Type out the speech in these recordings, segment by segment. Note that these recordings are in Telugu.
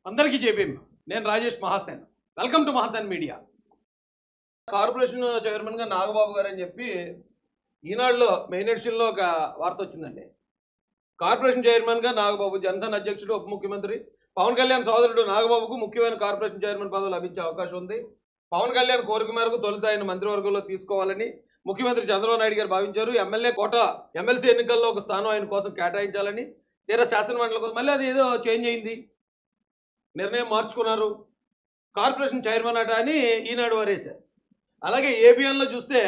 అందరికీ జేబీఎం. నేను Rajesh Mahasen. Welcome to Mahasen media. Corporation చైర్మన్గా నాగబాబు గారు అని చెప్పి ఈనాడులో మెయిన్ ఎడిషన్లో ఒక వార్త వచ్చిందండి. కార్పొరేషన్ చైర్మన్గా నాగబాబు, జనసేన అధ్యక్షుడు, ఉప ముఖ్యమంత్రి పవన్ కళ్యాణ్ సోదరుడు నాగబాబుకు ముఖ్యమైన కార్పొరేషన్ చైర్మన్ పదవి లభించే అవకాశం ఉంది. పవన్ కళ్యాణ్ కోరిక మేరకు తొలుత ఆయన మంత్రివర్గంలో తీసుకోవాలని ముఖ్యమంత్రి చంద్రబాబు నాయుడు గారు భావించారు. ఎమ్మెల్యే కోట ఎమ్మెల్సీ ఎన్నికల్లో ఒక స్థానం ఆయన కోసం కేటాయించాలని తీరా శాసనమండలి కోసం మళ్ళీ అది ఏదో చేంజ్ అయింది, నిర్ణయం మార్చుకున్నారు. కార్పొరేషన్ చైర్మన్ అట అని ఈనాడు వారేశారు. అలాగే ఏబిఎన్లో చూస్తే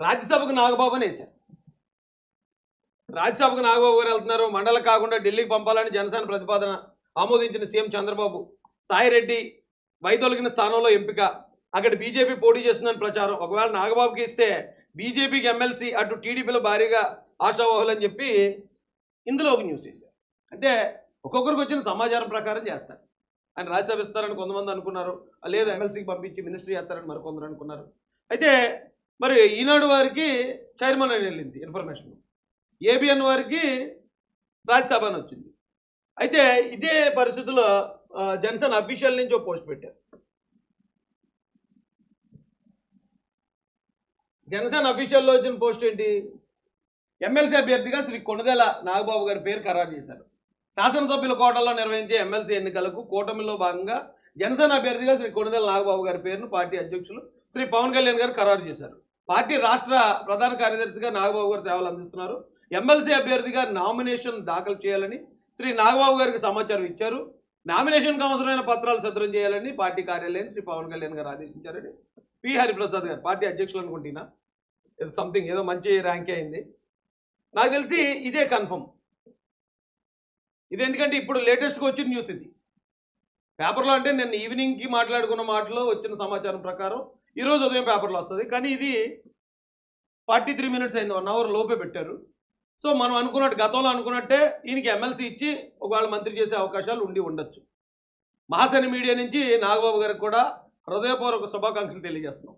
రాజ్యసభకు నాగబాబు అని వేశారు. రాజ్యసభకు నాగబాబు గారు వెళ్తున్నారు. మండలి కాకుండా ఢిల్లీకి పంపాలని జనసేన ప్రతిపాదన ఆమోదించిన సీఎం చంద్రబాబు. సాయిరెడ్డి వైదొలిగిన స్థానంలో ఎంపిక. అక్కడ బీజేపీ పోటీ చేస్తుందని ప్రచారం. ఒకవేళ నాగబాబుకి ఇస్తే బీజేపీకి ఎమ్మెల్సీ, అటు టీడీపీలో భారీగా ఆశావాహులని చెప్పి ఇందులో ఒక న్యూస్ వేశారు. అంటే ఒక్కొక్కరికి వచ్చిన సమాచారం ప్రకారం చేస్తారు. ఆయన రాజ్యసభ ఇస్తారని కొంతమంది అనుకున్నారు, లేదు ఎమ్మెల్సీకి పంపించి మినిస్ట్రీ చేస్తారని మరికొందరు అనుకున్నారు. అయితే మరి ఈనాడు వారికి చైర్మన్ అని వెళ్ళింది ఇన్ఫర్మేషన్, ఏబిఎన్ వారికి రాజ్యసభ అని వచ్చింది. అయితే ఇదే పరిస్థితుల్లో జనసేన అఫీషియల్ నుంచి ఒక పోస్ట్ పెట్టారు. జనసేన అఫీషియల్లో వచ్చిన పోస్ట్ ఏంటి? ఎమ్మెల్సీ అభ్యర్థిగా శ్రీ కొణిదెల నాగబాబు గారి పేరు ఖరారు చేశారు. శాసనసభ్యుల కోటలో నిర్వహించే ఎమ్మెల్సీ ఎన్నికలకు కూటమిలో భాగంగా జనసేన అభ్యర్థిగా శ్రీ కొణిదెల నాగబాబు గారి పేరును పార్టీ అధ్యక్షులు శ్రీ పవన్ కళ్యాణ్ గారు ఖరారు చేశారు. పార్టీ రాష్ట్ర ప్రధాన కార్యదర్శిగా నాగబాబు గారు సేవలు అందిస్తున్నారు. ఎమ్మెల్సీ అభ్యర్థిగా నామినేషన్ దాఖలు చేయాలని శ్రీ నాగబాబు గారికి సమాచారం ఇచ్చారు. నామినేషన్కు అవసరమైన పత్రాలు సిద్ధం చేయాలని పార్టీ కార్యాలయాన్ని శ్రీ పవన్ కళ్యాణ్ గారు ఆదేశించారని పి హరిప్రసాద్ గారు, పార్టీ అధ్యక్షులు అనుకుంటున్నా, సంథింగ్ ఏదో మంచి ర్యాంకే అయింది. నాకు తెలిసి ఇదే కన్ఫర్మ్. ఇది ఎందుకంటే ఇప్పుడు లేటెస్ట్గా వచ్చిన న్యూస్ ఇది. పేపర్లో అంటే నేను ఈవినింగ్కి మాట్లాడుకున్న మాటలో వచ్చిన సమాచారం ప్రకారం ఈరోజు ఉదయం పేపర్లో వస్తుంది. కానీ ఇది 43 minutes అయింది, 1 hour లోపే పెట్టారు. సో మనం అనుకున్నట్టు, గతంలో అనుకున్నట్టే ఈయనకి ఎమ్మెల్సీ ఇచ్చి ఒకవేళ మంత్రి చేసే అవకాశాలు ఉండొచ్చు. మహాసేన మీడియా నుంచి నాగబాబు గారికి కూడా హృదయపూర్వక శుభాకాంక్షలు తెలియజేస్తున్నాం.